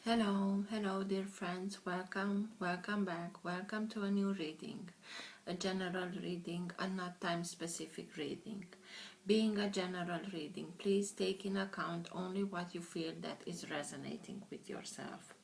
Hello dear friends, welcome back, welcome to a new reading, a general reading and not time specific reading. Being a general reading, please take in account only what you feel that is resonating with yourself.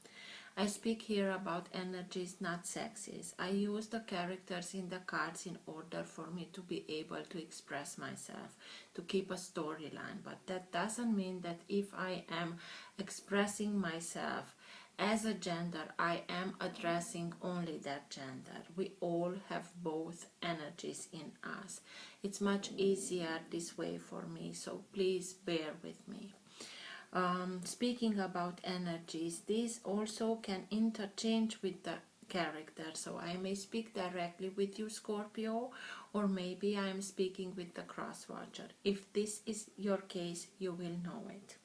I speak here about energies, not sexes. I use the characters in the cards in order for me to be able to express myself, to keep a storyline. But that doesn't mean that if I am expressing myself as a gender, I am addressing only that gender. We all have both energies in us. It's much easier this way for me, so please bear with me. Speaking about energies, these also can interchange with the character, so I may speak directly with you, Scorpio, or maybe I am speaking with the cross watcher. If this is your case, you will know it.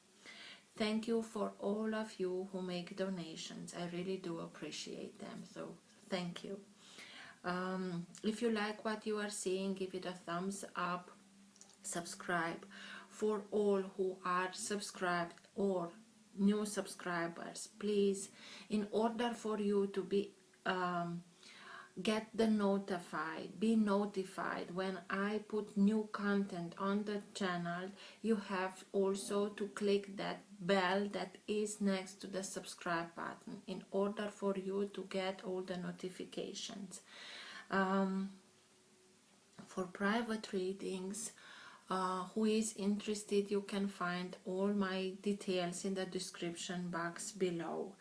Thank you for all of you who make donations. I really do appreciate them, so thank you. If you like what you are seeing, give it a thumbs up, subscribe. For all who are subscribed or new subscribers, please, in order for you to be be notified when I put new content on the channel, you have also to click that bell that is next to the subscribe button in order for you to get all the notifications. For private readings, who is interested, you can find all my details in the description box below.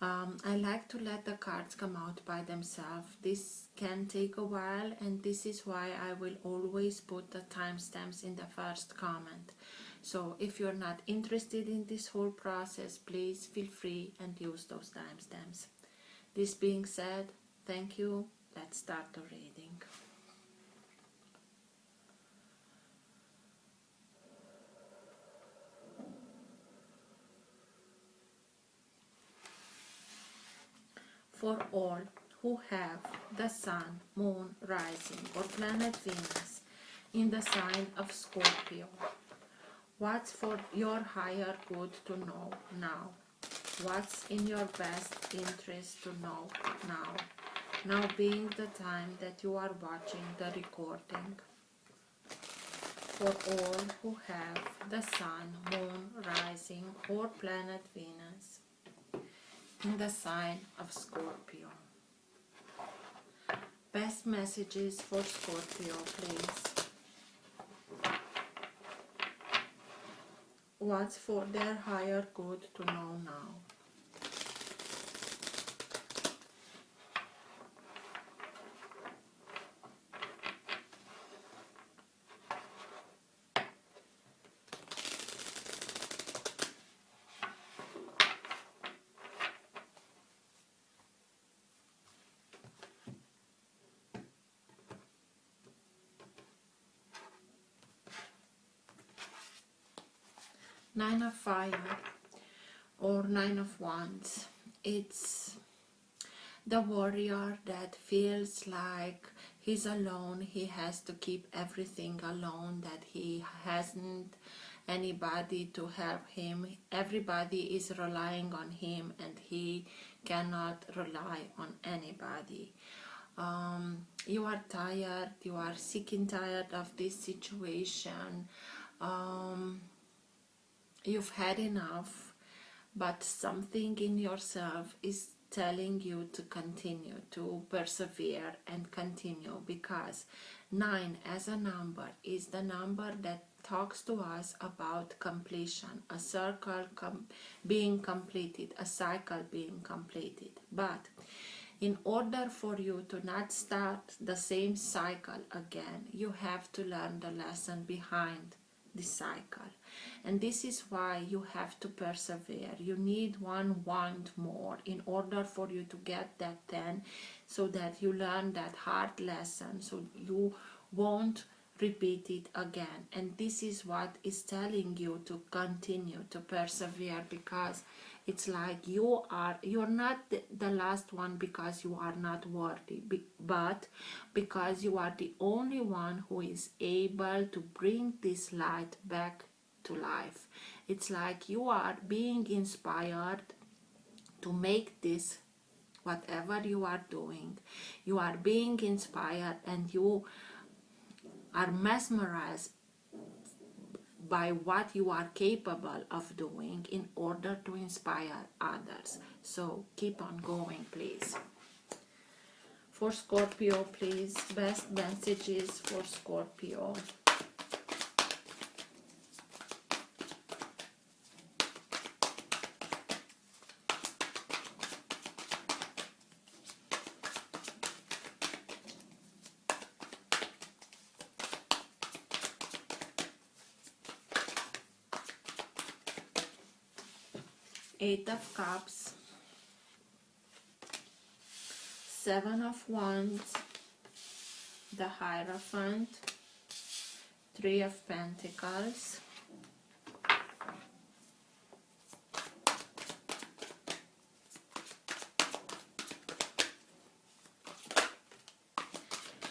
I like to let the cards come out by themselves. This can take a while, and this is why I will always put the timestamps in the first comment. So if you're not interested in this whole process, please feel free and use those timestamps. This being said, thank you. Let's start the reading. For all who have the Sun, Moon, Rising, or planet Venus in the sign of Scorpio, what's for your higher good to know now? What's in your best interest to know now? Now being the time that you are watching the recording. For all who have the Sun, Moon, Rising, or planet Venus in the sign of Scorpio. Best messages for Scorpio, please. What's for their higher good to know now? Nine of Fire or Nine of Wands. It's the warrior that feels like he's alone, he has to keep everything alone, that he hasn't anybody to help him. Everybody is relying on him and he cannot rely on anybody. You are tired, you are sick and tired of this situation. You've had enough, but something in yourself is telling you to continue, to persevere and continue, because 9 as a number is the number that talks to us about completion, a circle being completed, a cycle being completed. But in order for you to not start the same cycle again, you have to learn the lesson behind the cycle, and this is why you have to persevere. You need one wand more in order for you to get that 10, so that you learn that hard lesson, so you won't repeat it again. And this is what is telling you to continue to persevere, because it's like you're not the last one because you are not worthy, but because you are the only one who is able to bring this light back to life. It's like you are being inspired to make this, whatever you are doing, you are being inspired and you are mesmerized by what you are capable of doing in order to inspire others. So keep on going, please. For Scorpio, please, best messages for Scorpio. Eight of Cups, Seven of Wands, the Hierophant, Three of Pentacles,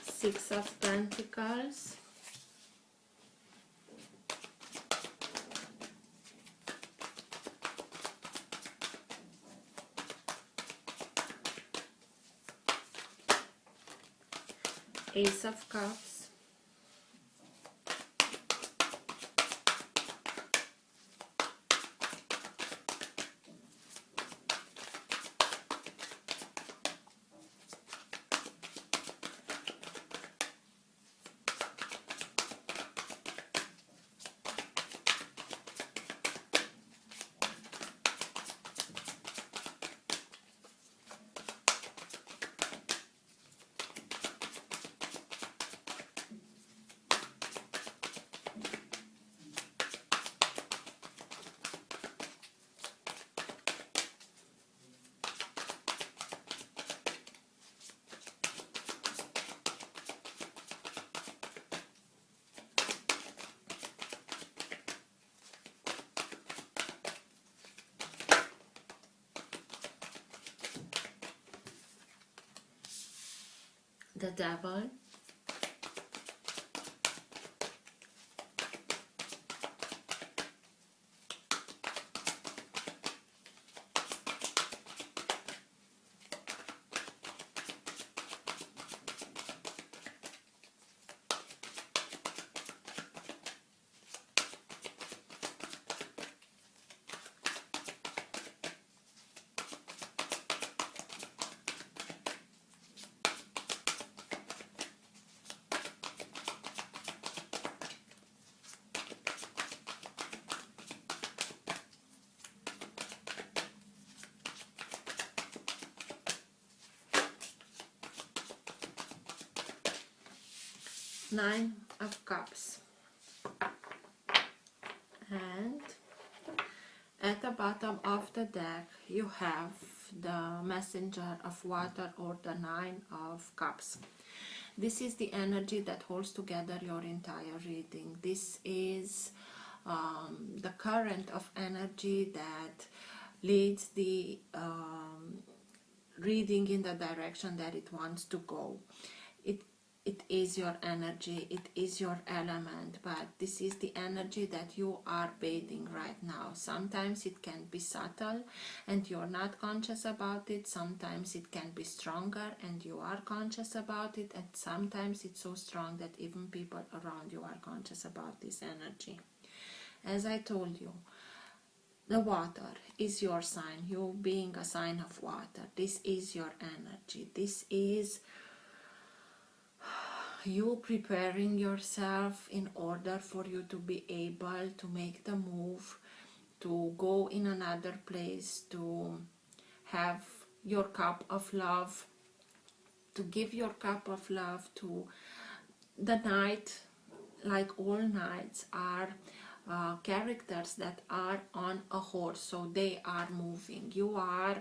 Six of Pentacles, Ace of Cups, the Devil, Nine of Cups, and at the bottom of the deck you have the Messenger of Water, or the Nine of Cups. This is the energy that holds together your entire reading. This is the current of energy that leads the reading in the direction that it wants to go. It is your energy, it is your element, but this is the energy that you are bathing right now. Sometimes it can be subtle and you're not conscious about it. Sometimes it can be stronger and you are conscious about it. And sometimes it's so strong that even people around you are conscious about this energy. As I told you, the water is your sign. You being a sign of water, this is your energy. This is you preparing yourself in order for you to be able to make the move, to go in another place, to have your cup of love, to give your cup of love to the night. Like all nights are characters that are on a horse, so they are moving. You are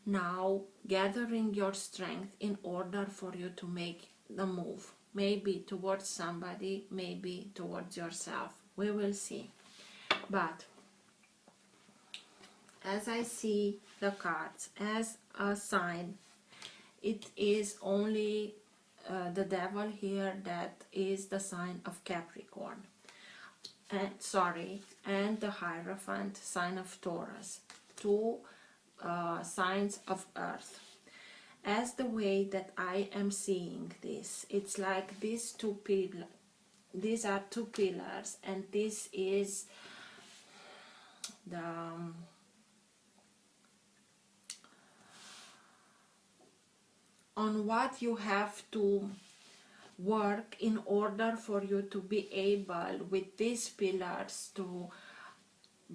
now gathering your strength in order for you to make the move. Maybe towards somebody, maybe towards yourself. We will see. But as I see the cards as a sign, it is only the Devil here that is the sign of Capricorn. And the Hierophant, sign of Taurus. Two signs of earth. As the way that I am seeing this, it's like these are two pillars, and this is the on what you have to work in order for you to be able with these pillars to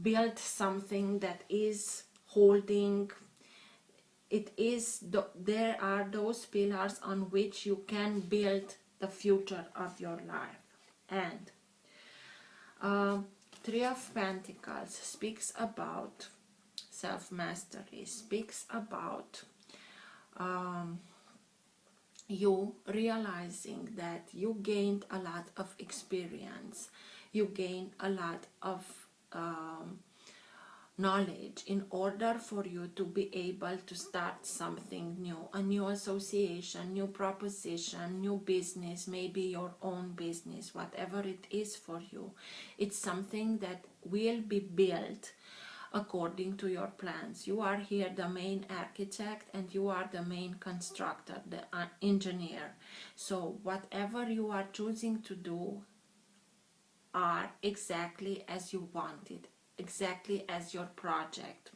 build something that is holding. There are those pillars on which you can build the future of your life. And Three of Pentacles speaks about self-mastery, speaks about you realizing that you gained a lot of experience, you gained a lot of knowledge in order for you to be able to start something new, a new association, new proposition, new business, maybe your own business, whatever it is for you. It's something that will be built according to your plans. You are here the main architect and you are the main constructor, the engineer. So whatever you are choosing to do are exactly as you want it, exactly as your project.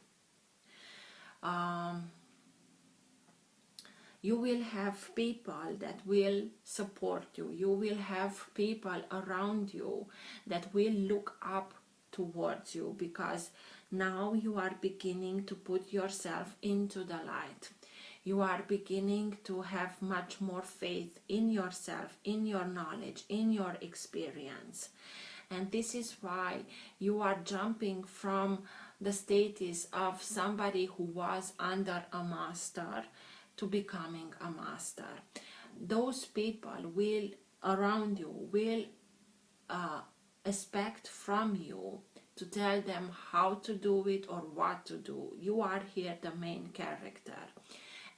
You will have people that will support you. You will have people around you that will look up towards you, because now you are beginning to put yourself into the light. You are beginning to have much more faith in yourself, in your knowledge, in your experience. And this is why you are jumping from the status of somebody who was under a master to becoming a master. Those people will around you will expect from you to tell them how to do it or what to do. You are here the main character,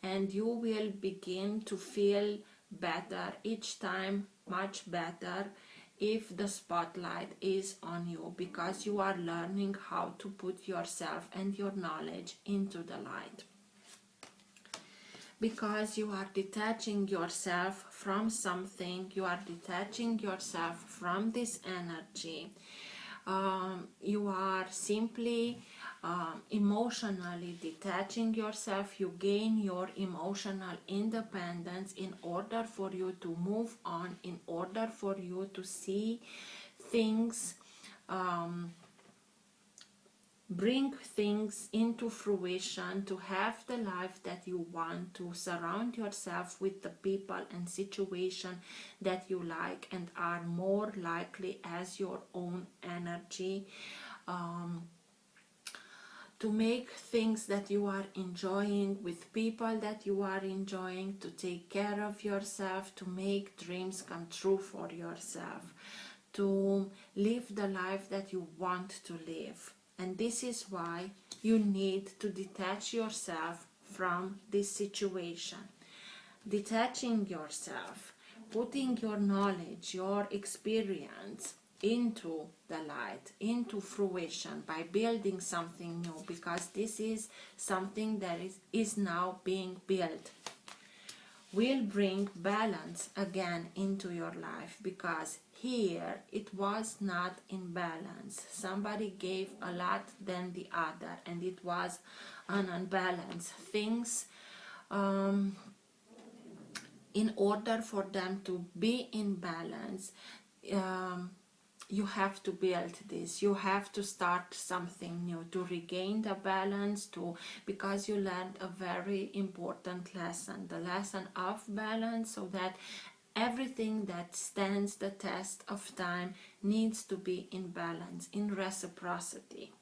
and you will begin to feel better each time, much better, if the spotlight is on you, because you are learning how to put yourself and your knowledge into the light. Because you are detaching yourself from something, you are detaching yourself from this energy. You are simply emotionally detaching yourself. You gain your emotional independence in order for you to move on, in order for you to see things, bring things into fruition, to have the life that you want, to surround yourself with the people and situation that you like and are more likely as your own energy, to make things that you are enjoying with people that you are enjoying, to take care of yourself, to make dreams come true for yourself, to live the life that you want to live. And this is why you need to detach yourself from this situation. Detaching yourself, putting your knowledge, your experience into the light, into fruition, by building something new, because this is something that is now being built, will bring balance again into your life, because here it was not in balance. Somebody gave a lot than the other, and it was an unbalanced things. In order for them to be in balance, you have to build this. You have to start something new to regain the balance, because you learned a very important lesson, the lesson of balance, so that everything that stands the test of time needs to be in balance, in reciprocity.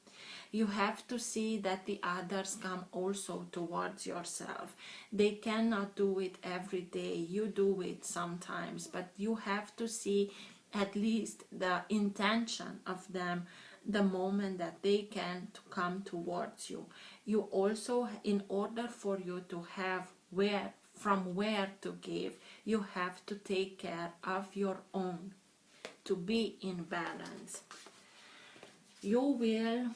You have to see that the others come also towards yourself. They cannot do it every day. You do it sometimes, but you have to see at least the intention of them the moment that they can come towards you. You also, in order for you to have from where to give, you have to take care of your own, to be in balance. You will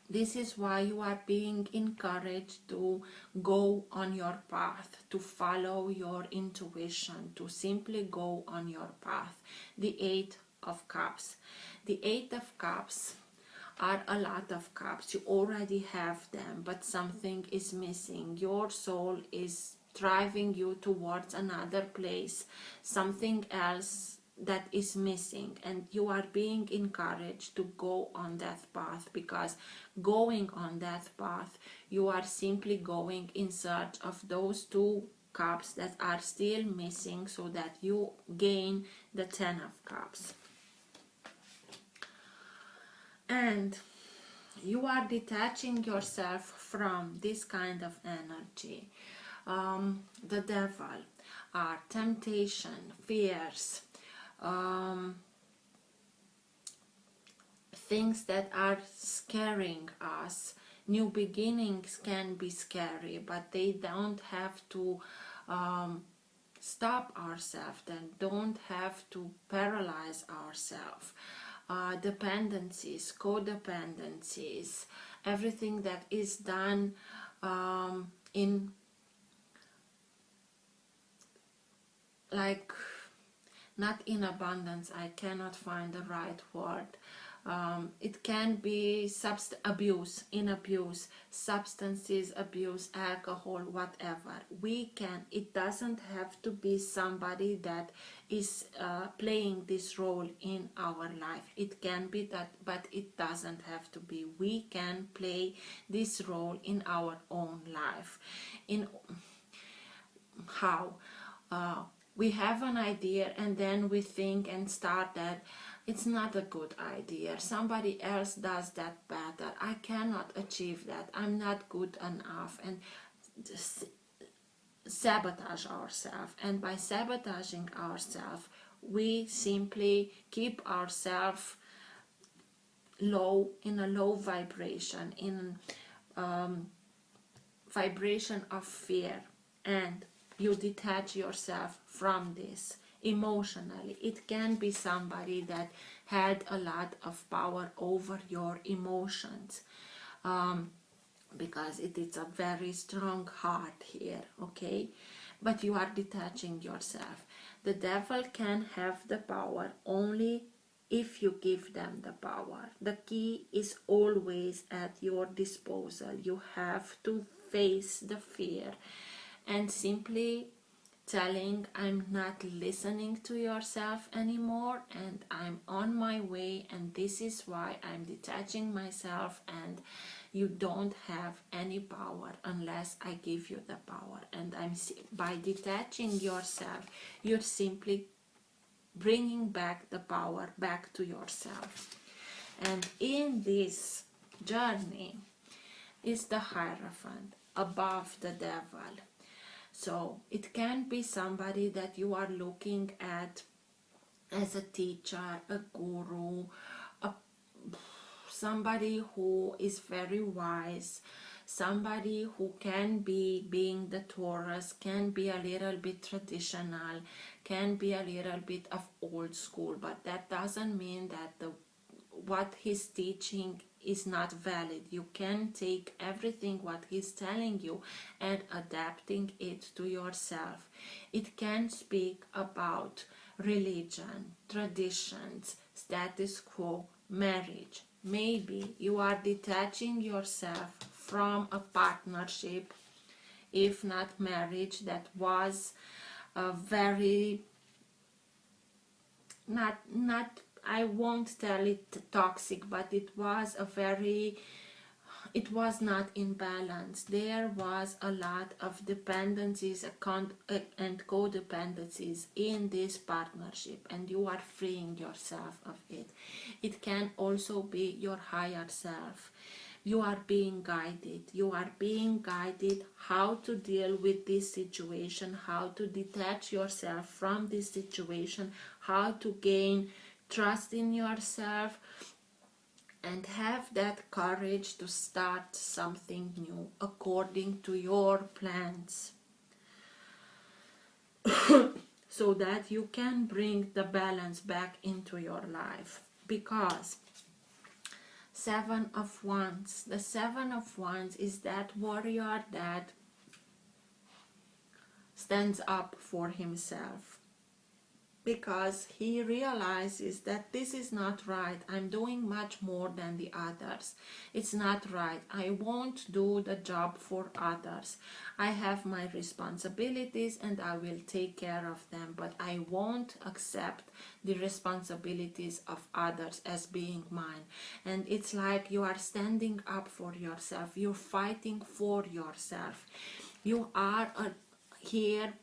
This is why you are being encouraged to go on your path, to follow your intuition, to simply go on your path. The Eight of Cups. The Eight of Cups are a lot of cups. You already have them, but something is missing. Your soul is driving you towards another place, something else that is missing, and you are being encouraged to go on that path, because going on that path you are simply going in search of those two cups that are still missing, so that you gain the 10 of Cups. And you are detaching yourself from this kind of energy. The devil are temptation, fears, things that are scaring us. New beginnings can be scary, but they don't have to stop ourselves, they don't have to paralyze ourselves. Dependencies, codependencies, everything that is done in, like, not in abundance, I cannot find the right word. It can be abuse, in abuse, substances abuse, alcohol, whatever. It doesn't have to be somebody that is playing this role in our life. It can be that, but it doesn't have to be. We can play this role in our own life. In how? We have an idea and then we think and start that it's not a good idea. Somebody else does that better. I cannot achieve that. I'm not good enough. And sabotage ourselves. And by sabotaging ourselves, we simply keep ourselves low, in a low vibration, in vibration of fear. And you detach yourself from this emotionally. It can be somebody that had a lot of power over your emotions, because it is a very strong heart here, okay? But you are detaching yourself. The devil can have the power only if you give them the power. The key is always at your disposal. You have to face the fear and simply telling, I'm not listening to yourself anymore, and I'm on my way, and this is why I'm detaching myself, and you don't have any power unless I give you the power. And by detaching yourself, you're simply bringing back the power back to yourself. And in this journey is the Hierophant above the devil. So it can be somebody that you are looking at as a teacher, a guru, somebody who is very wise, somebody who can be, being the Taurus, can be a little bit traditional, can be a little bit of old school, but that doesn't mean that what he's teaching is not valid. You can take everything what he's telling you and adapting it to yourself. It can speak about religion, traditions, status quo, marriage. Maybe you are detaching yourself from a partnership, if not marriage, that was a very not I won't tell it toxic, but it was not in balance. There was a lot of dependencies and codependencies in this partnership, and you are freeing yourself of it. It can also be your higher self. You are being guided. You are being guided how to deal with this situation, how to detach yourself from this situation, how to gain trust in yourself, and have that courage to start something new according to your plans, so that you can bring the balance back into your life. Because Seven of Wands. The Seven of Wands is that warrior that stands up for himself, because he realizes that this is not right. I'm doing much more than the others. It's not right. I won't do the job for others. I have my responsibilities and I will take care of them, but I won't accept the responsibilities of others as being mine. And it's like you are standing up for yourself. You're fighting for yourself. You are here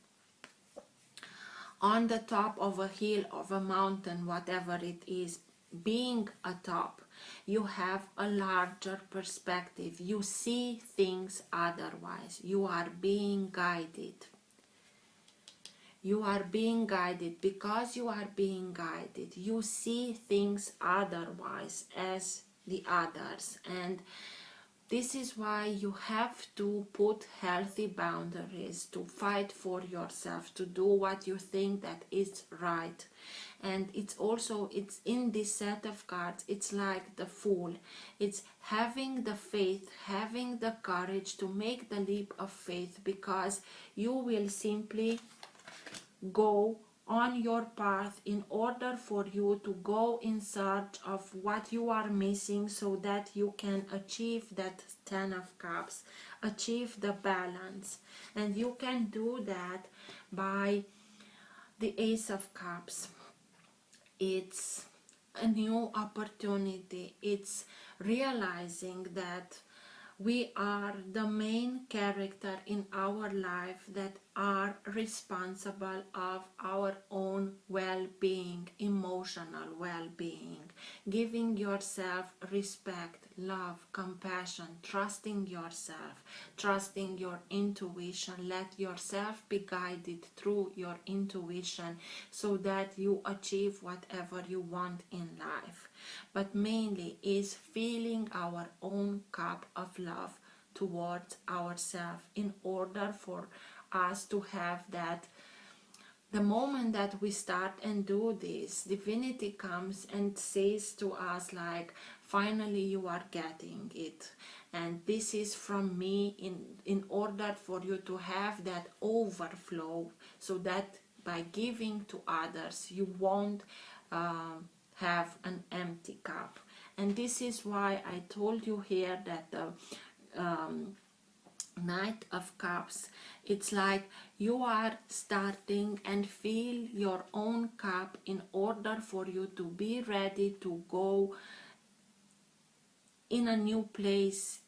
on the top of a hill, of a mountain, whatever it is. Being atop, you have a larger perspective. You see things otherwise. You are being guided. You are being guided. Because you are being guided, you see things otherwise as the others. And this is why you have to put healthy boundaries, to fight for yourself, to do what you think that is right. And it's in this set of cards, it's like the Fool. It's having the faith, having the courage to make the leap of faith, because you will simply go on your path in order for you to go in search of what you are missing, so that you can achieve that 10 of Cups, achieve the balance. And you can do that by the Ace of Cups. It's a new opportunity. It's realizing that we are the main character in our life that are responsible of our own well-being, emotional well-being, giving yourself respect, love, compassion, trusting yourself, trusting your intuition. Let yourself be guided through your intuition so that you achieve whatever you want in life. But mainly is filling our own cup of love towards ourselves, in order for us to have that. The moment that we start and do this, divinity comes and says to us, like, finally you are getting it, and this is from me, in order for you to have that overflow, so that by giving to others you won't have an empty cup. And this is why I told you here that the Knight of Cups, it's like you are starting and fill your own cup in order for you to be ready to go in a new place.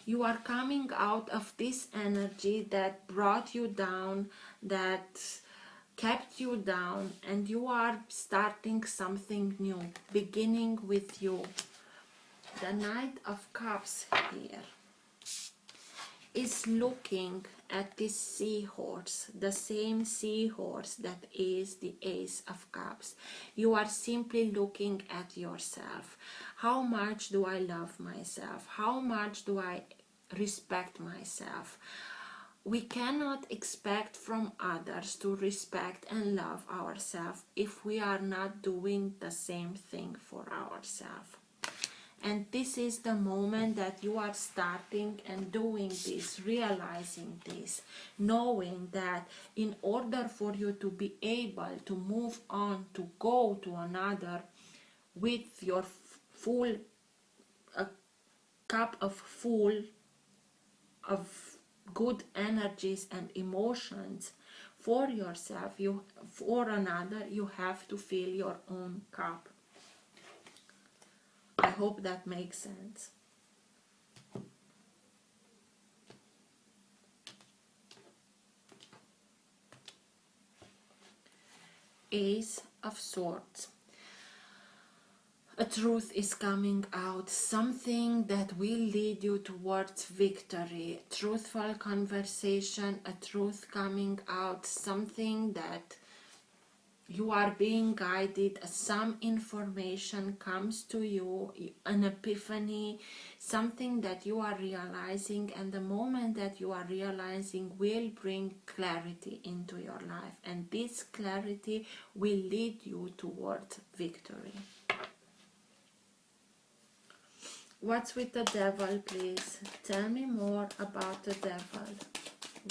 You are coming out of this energy that brought you down, that kept you down, and you are starting something new, beginning with you. The Knight of Cups here is looking at this seahorse, the same seahorse that is the Ace of Cups. You are simply looking at yourself. How much do I love myself? How much do I respect myself? We cannot expect from others to respect and love ourselves if we are not doing the same thing for ourselves. And this is the moment that you are starting and doing this, realizing this, knowing that in order for you to be able to move on, to go to another with your full cup of full of good energies and emotions for yourself, for another, you have to fill your own cup. I hope that makes sense. Ace of Swords. A truth is coming out, something that will lead you towards victory. Truthful conversation, a truth coming out, something that you are being guided, some information comes to you, an epiphany, something that you are realizing, and the moment that you are realizing will bring clarity into your life, and this clarity will lead you towards victory. What's with the devil, please? Tell me more about the devil.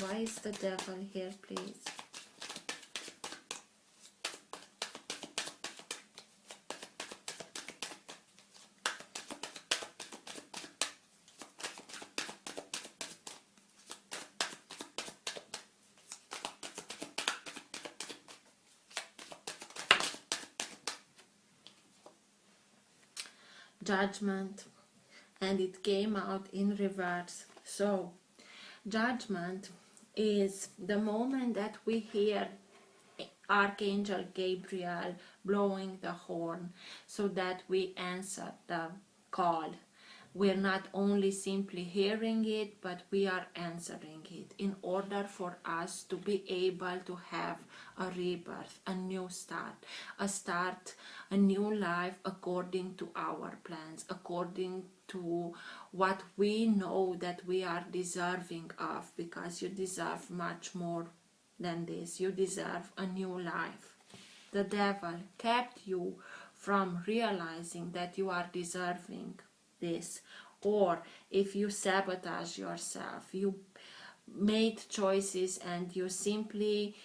Why is the devil here, please? Judgment, and it came out in reverse. So judgment is the moment that we hear Archangel Gabriel blowing the horn, so that we answer the call. We're not only simply hearing it, but we are answering it in order for us to be able to have a rebirth, a new start, a new life according to our plans, according to what we know that we are deserving of, because you deserve much more than this. You deserve a new life. The devil kept you from realizing that you are deserving this, or if you sabotage yourself, you made choices and you simply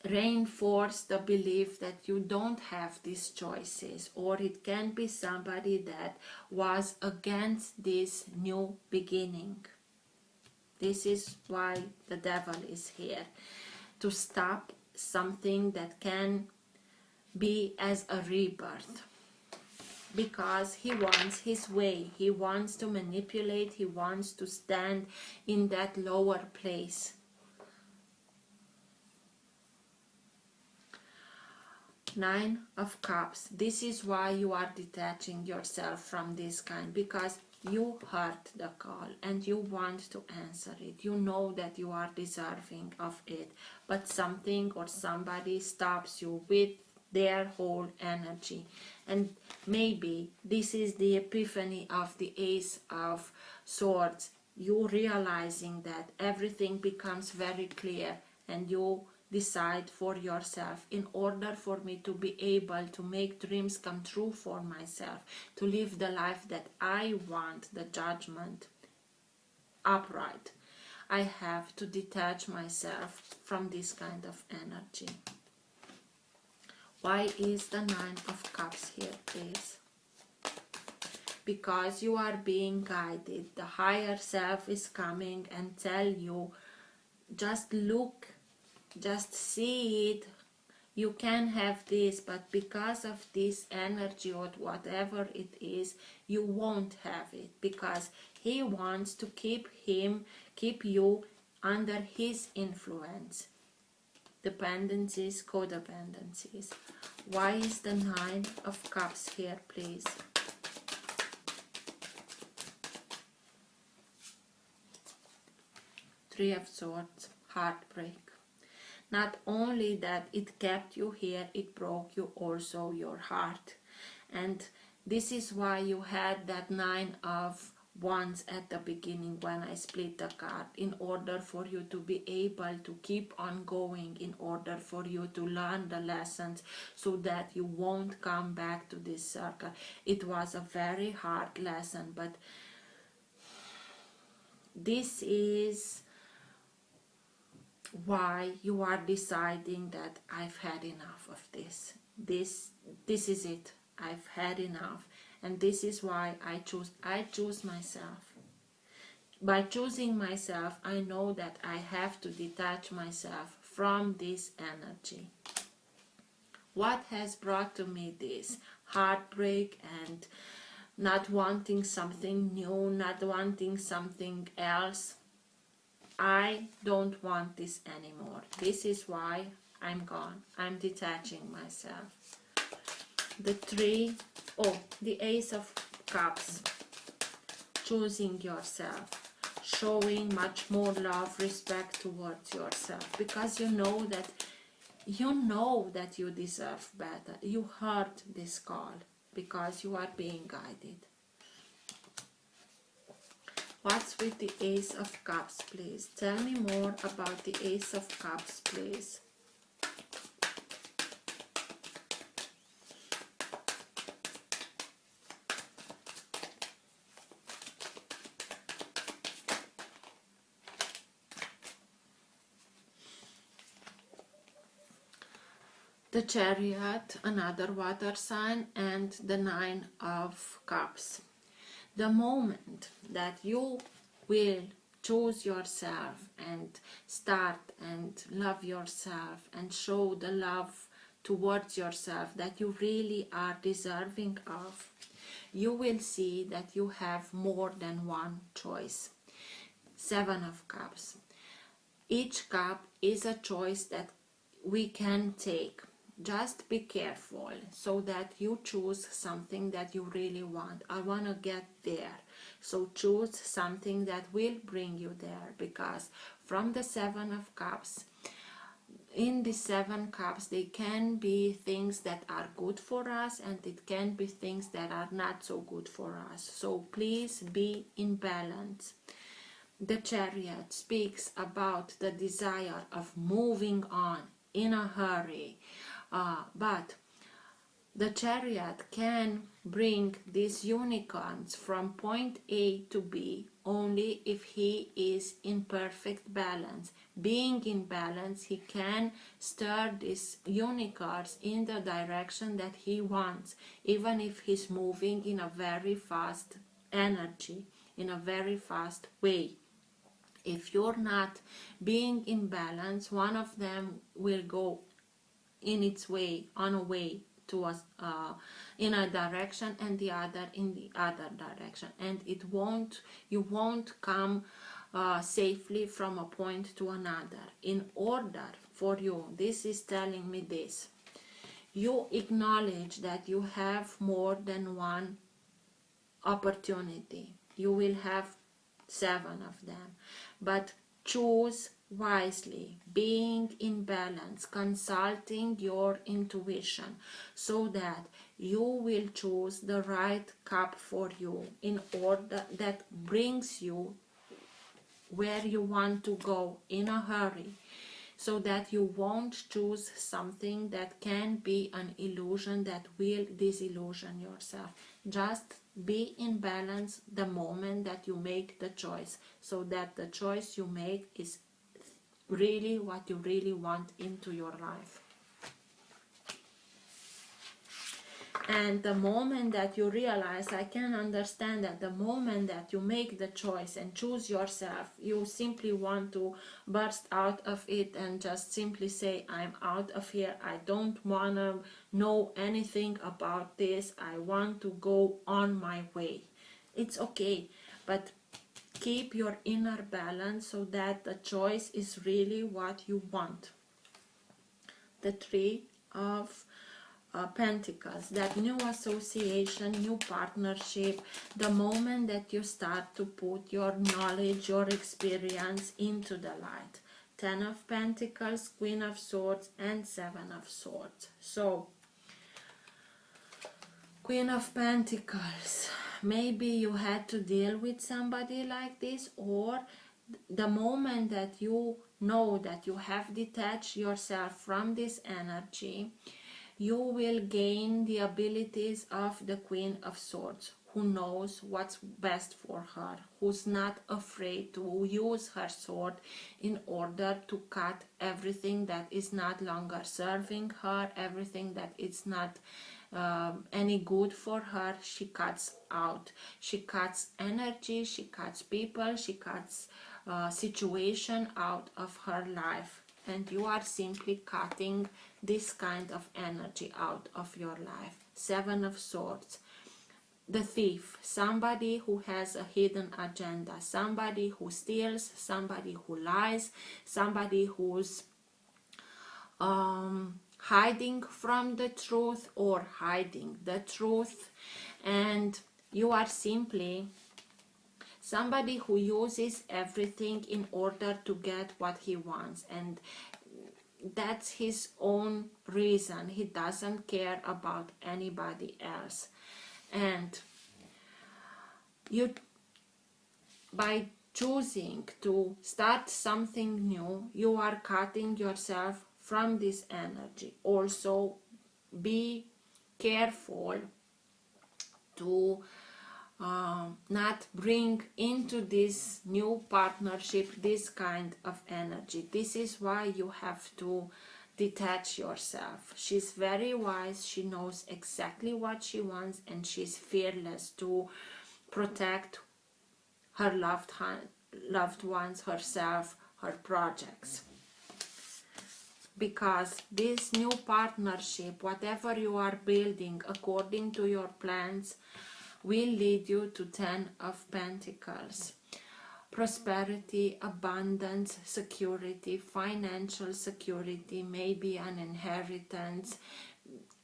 reinforce the belief that you don't have these choices, or it can be somebody that was against this new beginning. This is why the devil is here, to stop something that can be as a rebirth, because he wants his way. He wants to manipulate. He wants to stand in that lower place. Nine of Cups. This is why you are detaching yourself from this kind, because you heard the call and you want to answer it. You know that you are deserving of it, but something or somebody stops you with their whole energy. And maybe this is the epiphany of the Ace of Swords. You realizing that everything becomes very clear, and you decide for yourself, in order for me to be able to make dreams come true for myself, to live the life that I want, the judgment upright, I have to detach myself from this kind of energy. Why is the Nine of Cups here, please? Because you are being guided. The higher self is coming and tell you, just look, just see it. You can have this, but because of this energy or whatever it is, you won't have it, because he wants to keep you under his influence. Dependencies, codependencies. Why is the Nine of Cups here, please? Three of Swords, heartbreak. Not only that it kept you here, it broke you also your heart. And this is why you had that Nine of Wands at the beginning when I split the card, in order for you to be able to keep on going, in order for you to learn the lessons, so that you won't come back to this circle. It was a very hard lesson, but this is why you are deciding that I've had enough of this. This is it. I've had enough. And this is why I choose myself. By choosing myself, I know that I have to detach myself from this energy. What has brought to me this? Heartbreak and not wanting something new, not wanting something else. I don't want this anymore. This is why I'm gone. I'm detaching myself. The Ace of Cups. Choosing yourself. Showing much more love, respect towards yourself. Because you know that you deserve better. You heard this call because you are being guided. What's with the Ace of Cups, please? Tell me more about the Ace of Cups, please. the Chariot, another water sign, and the Nine of Cups. The moment that you will choose yourself and start and love yourself and show the love towards yourself that you really are deserving of, you will see that you have more than one choice. Seven of Cups. Each cup is a choice that we can take. Just be careful so that you choose something that you really want. I want to get there. So choose something that will bring you there, because from the Seven of Cups, in the Seven Cups, they can be things that are good for us, and it can be things that are not so good for us. So please be in balance. The Chariot speaks about the desire of moving on in a hurry, but the Chariot can bring these unicorns from point A to B only if he is in perfect balance. Being in balance, he can stir these unicorns in the direction that he wants, even if he's moving in a very fast energy, in a very fast way. If you're not being in balance, one of them will go in its way, on a way to us, in a direction, and the other in the other direction, and you won't come safely from a point to another. In order for you, this is telling me this: you acknowledge that you have more than one opportunity. You will have 7 of them, but choose wisely, being in balance, consulting your intuition, so that you will choose the right cup for you, in order that brings you where you want to go in a hurry, so that you won't choose something that can be an illusion that will disillusion yourself. Just be in balance the moment that you make the choice, so that the choice you make is really what you really want into your life. And the moment that you realize, I can understand that the moment that you make the choice and choose yourself, you simply want to burst out of it and just simply say, I'm out of here. I don't want to know anything about this. I want to go on my way. It's okay, but keep your inner balance so that the choice is really what you want. The Three of Pentacles, that new association, new partnership, the moment that you start to put your knowledge, your experience into the light. 10 of Pentacles, Queen of Swords, and 7 of Swords. So, Queen of Pentacles, maybe you had to deal with somebody like this, or the moment that you know that you have detached yourself from this energy, you will gain the abilities of the Queen of Swords, who knows what's best for her, who's not afraid to use her sword in order to cut everything that is not longer serving her, everything that is not any good for her. She cuts out. She cuts energy, she cuts people, she cuts situation out of her life. And you are simply cutting this kind of energy out of your life. 7 of Swords. The thief, somebody who has a hidden agenda, somebody who steals, somebody who lies, somebody who's hiding from the truth or hiding the truth, and you are simply somebody who uses everything in order to get what he wants, and that's his own reason. He doesn't care about anybody else. And you, by choosing to start something new, you are cutting yourself from this energy. Also, be careful to not bring into this new partnership this kind of energy. This is why you have to detach yourself. She's very wise. She knows exactly what she wants, and she's fearless to protect her loved ones, herself, her projects. Because this new partnership, whatever you are building according to your plans, will lead you to 10 of Pentacles. Prosperity, abundance, security, financial security, maybe an inheritance,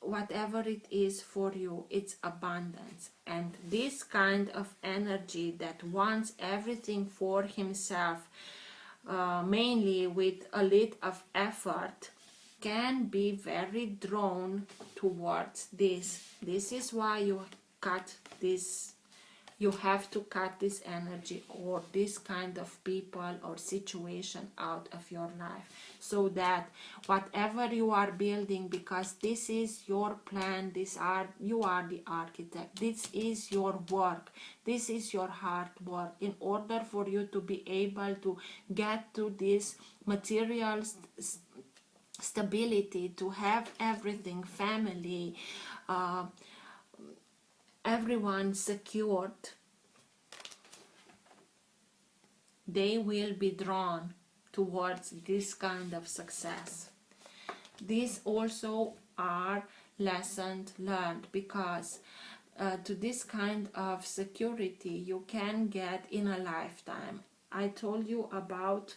whatever it is for you, it's abundance. And this kind of energy that wants everything for himself, mainly with a little of effort, can be very drawn towards this. This is why you cut this, you have to cut this energy or this kind of people or situation out of your life, so that whatever you are building, because this is your plan, you are the architect, this is your work, this is your hard work. In order for you to be able to get to this material stability, to have everything, family, everyone secured, they will be drawn towards this kind of success. These also are lessons learned, because to this kind of security you can get in a lifetime. I told you about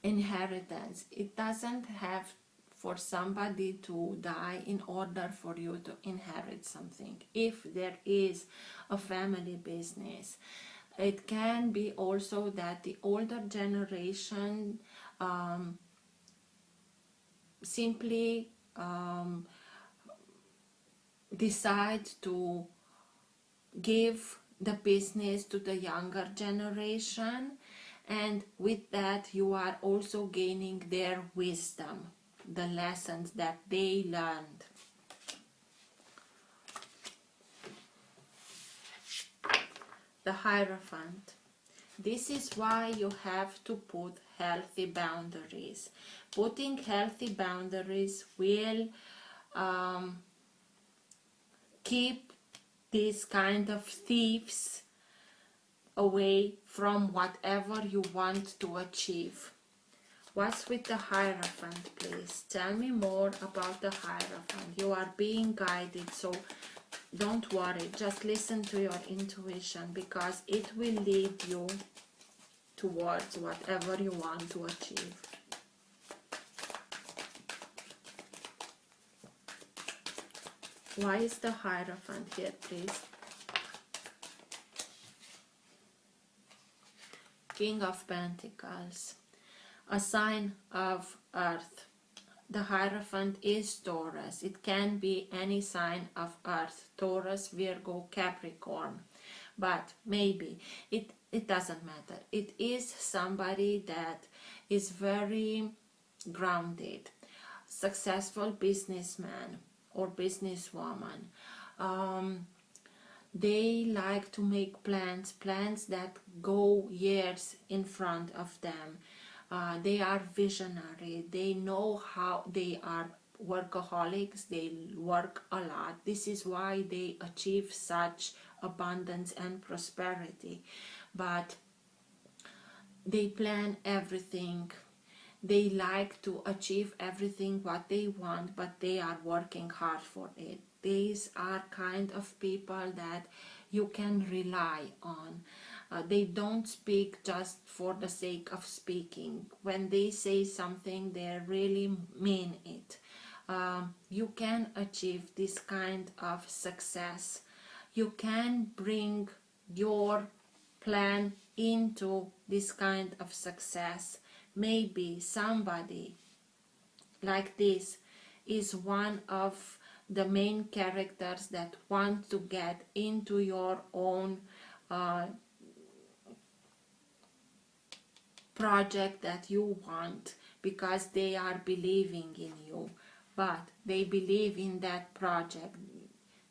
inheritance. It doesn't have for somebody to die in order for you to inherit something. If there is a family business, it can be also that the older generation simply decide to give the business to the younger generation, and with that you are also gaining their wisdom, the lessons that they learned. The Hierophant. This is why you have to put healthy boundaries. Putting healthy boundaries will keep these kind of thieves away from whatever you want to achieve. What's with the Hierophant, please? Tell me more about the Hierophant. You are being guided, so don't worry. Just listen to your intuition, because it will lead you towards whatever you want to achieve. Why is the Hierophant here, please? King of Pentacles. A sign of Earth. The Hierophant is Taurus. It can be any sign of Earth. Taurus, Virgo, Capricorn. But maybe, it doesn't matter. It is somebody that is very grounded. Successful businessman or businesswoman. They like to make plans that go years in front of them. They are visionary. They know how, they are workaholics. They work a lot. This is why they achieve such abundance and prosperity. But they plan everything. They like to achieve everything what they want, but they are working hard for it. These are kind of people that you can rely on. They don't speak just for the sake of speaking. When they say something, they really mean it. You can achieve this kind of success. You can bring your plan into this kind of success. Maybe somebody like this is one of the main characters that want to get into your own project that you want, because they are believing in you, but they believe in that project.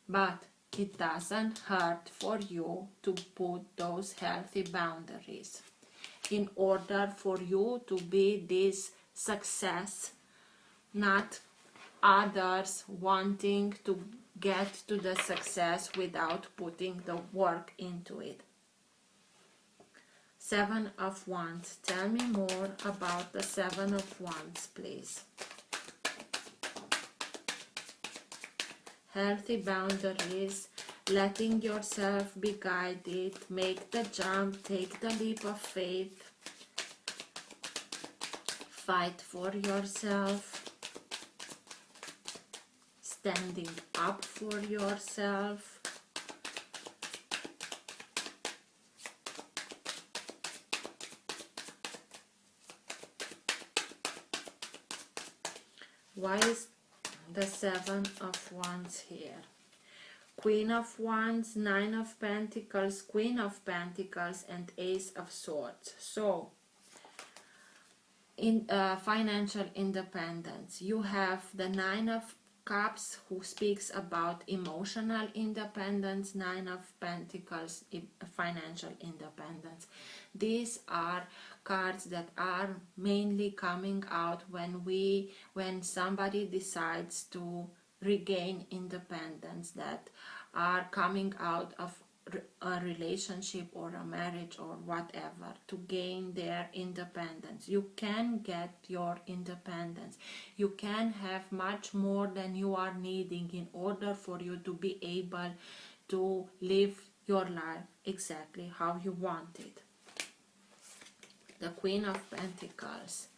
But it doesn't hurt for you to put those healthy boundaries in order for you to be this success not others wanting to get to the success without putting the work into it. Seven of Wands. Tell me more about the Seven of Wands, please. Healthy boundaries, letting yourself be guided, make the jump, take the leap of faith, fight for yourself, standing up for yourself. Why is the Seven of Wands here? Queen of Wands, Nine of Pentacles, Queen of Pentacles, and Ace of Swords. So, in financial independence, you have the Nine of Cups, who speaks about emotional independence, Nine of Pentacles, financial independence. These are cards that are mainly coming out when somebody decides to regain independence, that are coming out of a relationship or a marriage or whatever, to gain their independence. You can get your independence. You can have much more than you are needing in order for you to be able to live your life exactly how you want it. The Queen of Pentacles,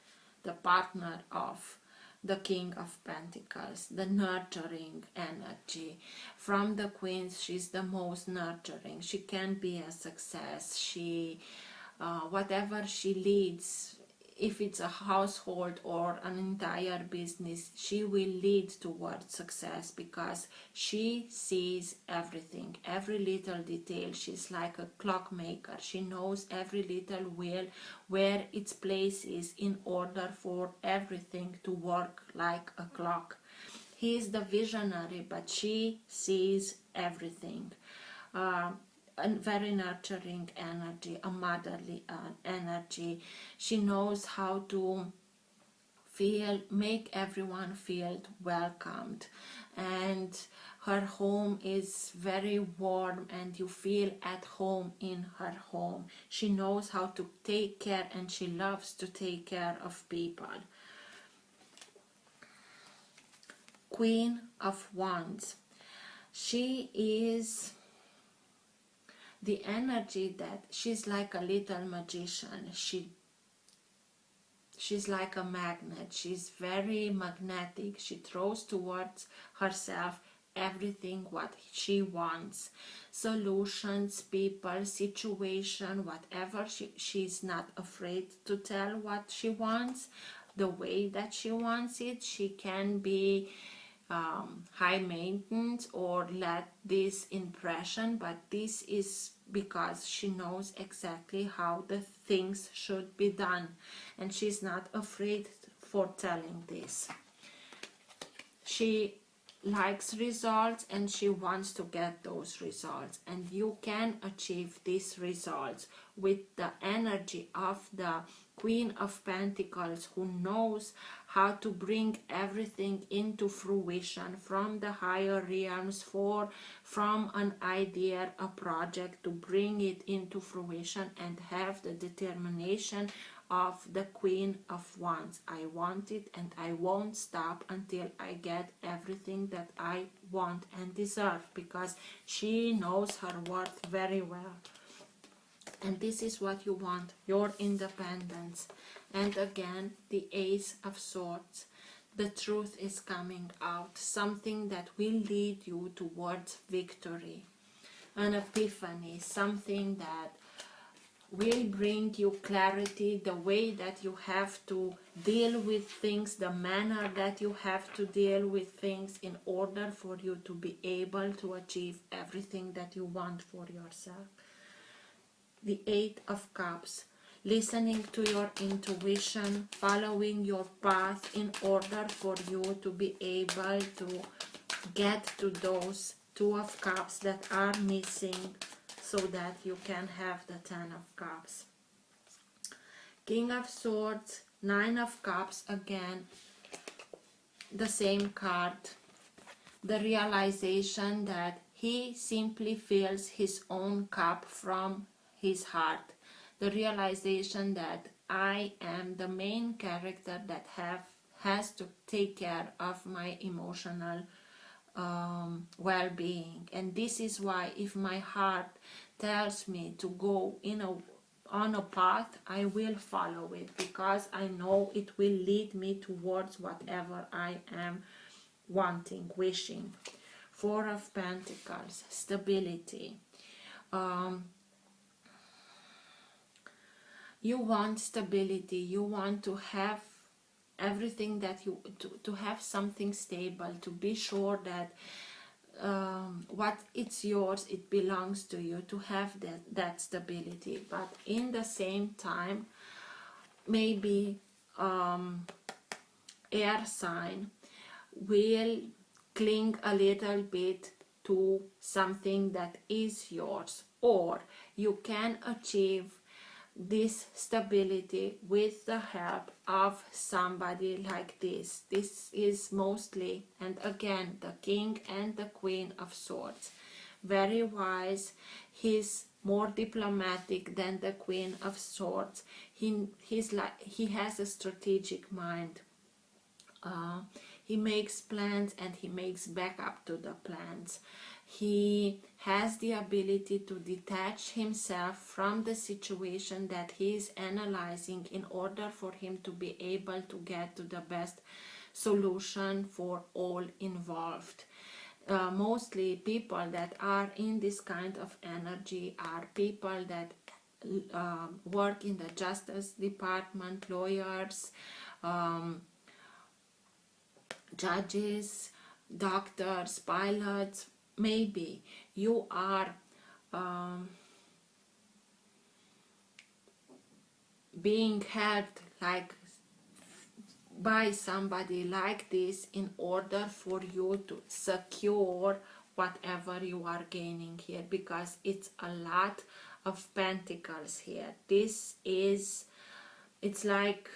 the partner of the King of Pentacles, the nurturing energy. From the Queens, she's the most nurturing. She can be a success. She, whatever she leads, if it's a household or an entire business, she will lead towards success because she sees everything, every little detail. She's like a clockmaker. She knows every little wheel where its place is in order for everything to work like a clock. He is the visionary, but she sees everything. A very nurturing energy, a motherly energy. She knows how to make everyone feel welcomed, and her home is very warm and you feel at home in her home. She knows how to take care, and she loves to take care of people. Queen of Wands. She is the energy that she's like a little magician. She's like a magnet. She's very magnetic. She throws towards herself everything what she wants. Solutions, people, situation, whatever. She's not afraid to tell what she wants, the way that she wants it. She can be high maintenance or let this impression, but this is because she knows exactly how the things should be done, and she's not afraid for telling this. She likes results and she wants to get those results, and you can achieve these results with the energy of the Queen of Pentacles, who knows how to bring everything into fruition from the higher realms, from an idea, a project, to bring it into fruition, and have the determination of the Queen of Wands. I want it and I won't stop until I get everything that I want and deserve, because she knows her worth very well. And this is what you want, your independence. And again, the Ace of Swords. The truth is coming out, something that will lead you towards victory. An epiphany, something that will bring you clarity, the way that you have to deal with things, the manner that you have to deal with things in order for you to be able to achieve everything that you want for yourself. The Eight of Cups, listening to your intuition, following your path in order for you to be able to get to those Two of Cups that are missing, so that you can have the Ten of Cups. King of Swords, Nine of Cups again. the same card, the realization that he simply fills his own cup from his heart, the realization that I am the main character that has to take care of my emotional well-being. And this is why if my heart tells me to go on a path, I will follow it, because I know it will lead me towards whatever I am wanting, wishing. Four of Pentacles, stability. You want stability, you want to have everything that you to have something stable, to be sure that what it's yours, it belongs to you, to have that stability. But in the same time, maybe air sign will cling a little bit to something that is yours, or you can achieve this stability with the help of somebody like this. This is mostly, and again, the King and the Queen of Swords. Very wise. He's more diplomatic than the Queen of Swords. He has a strategic mind. He makes plans and he makes backup to the plans. He has the ability to detach himself from the situation that he is analyzing in order for him to be able to get to the best solution for all involved. Mostly people that are in this kind of energy are people that work in the Justice Department, lawyers, judges, doctors, pilots. Maybe you are being helped by somebody like this in order for you to secure whatever you are gaining here, because it's a lot of pentacles here. It's like,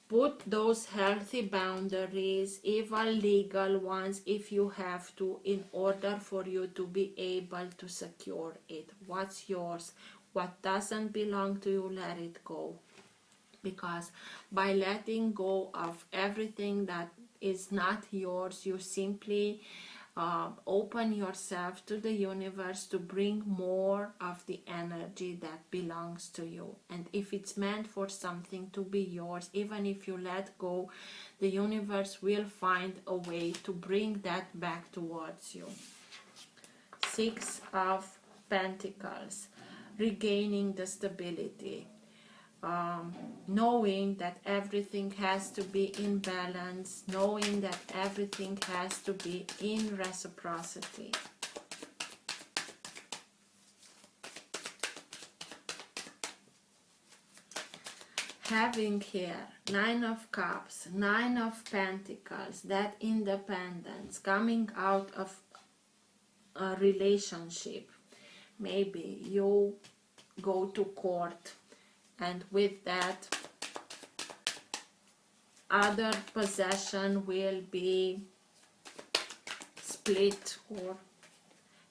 put those healthy boundaries, even legal ones if you have to, in order for you to be able to secure it. What's yours, what doesn't belong to you, let it go. Because by letting go of everything that is not yours, you simply open yourself to the universe to bring more of the energy that belongs to you. And if it's meant for something to be yours, even if you let go, the universe will find a way to bring that back towards you. Six of Pentacles, regaining the stability. Knowing that everything has to be in balance, knowing that everything has to be in reciprocity. Having here Nine of Cups, Nine of Pentacles, that independence coming out of a relationship. Maybe you go to court, and with that, other possession will be split. Or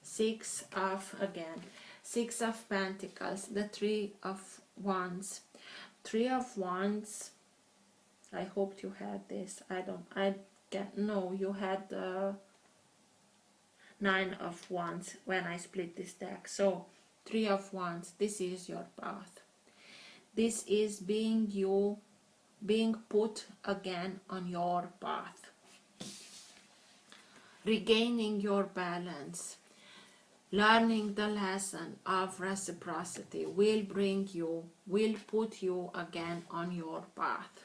Six of Pentacles, the Three of Wands. Three of Wands, I hoped you had this. No, you had the Nine of Wands when I split this deck. So, Three of Wands, this is your path. This is being put again on your path. Regaining your balance, learning the lesson of reciprocity will put you again on your path.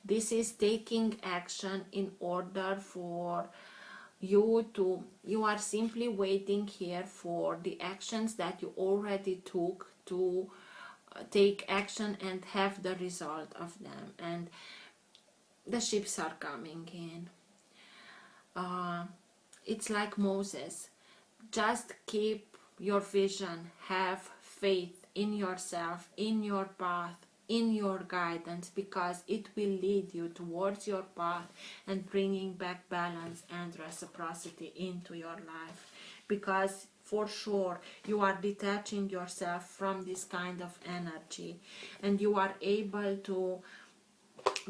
This is taking action in order for you are simply waiting here for the actions that you already took to take action and have the result of them. And the ships are coming in. It's like Moses. Just keep your vision, have faith in yourself, in your path, in your guidance, because it will lead you towards your path and bringing back balance and reciprocity into your life. Because for sure you are detaching yourself from this kind of energy, and you are able to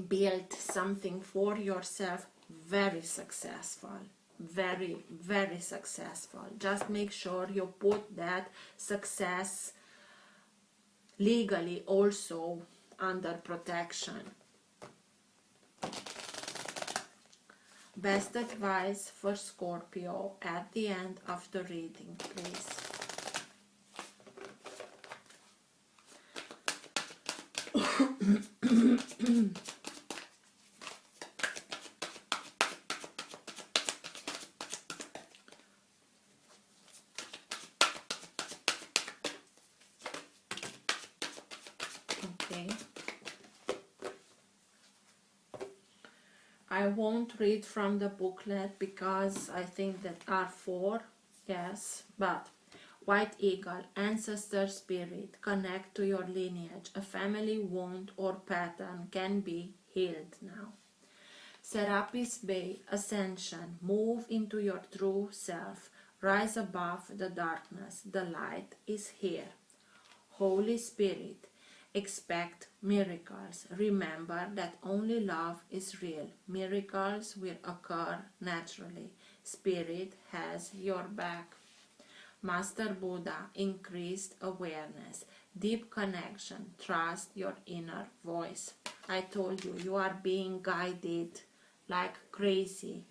build something for yourself very successful, very, very successful. Just make sure you put that success legally also under protection. Best advice for Scorpio at the end of the reading, please. Okay. I won't read from the booklet because I think that are 4, yes, but White Eagle, ancestor spirit, connect to your lineage. A family wound or pattern can be healed now. Serapis Bay, ascension, move into your true self, rise above the darkness, the light is here. Holy Spirit, expect miracles. Remember that only love is real. Miracles will occur naturally. Spirit has your back. Master Buddha, increased awareness, deep connection, trust your inner voice. I told you, you are being guided like crazy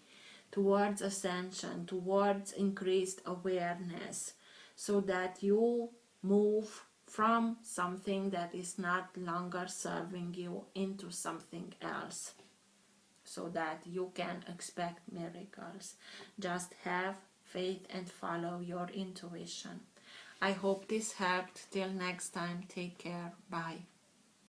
towards ascension, towards increased awareness, so that you move from something that is not longer serving you into something else, so that you can expect miracles. Just have faith and follow your intuition. I hope this helped. Till next time, take care. Bye.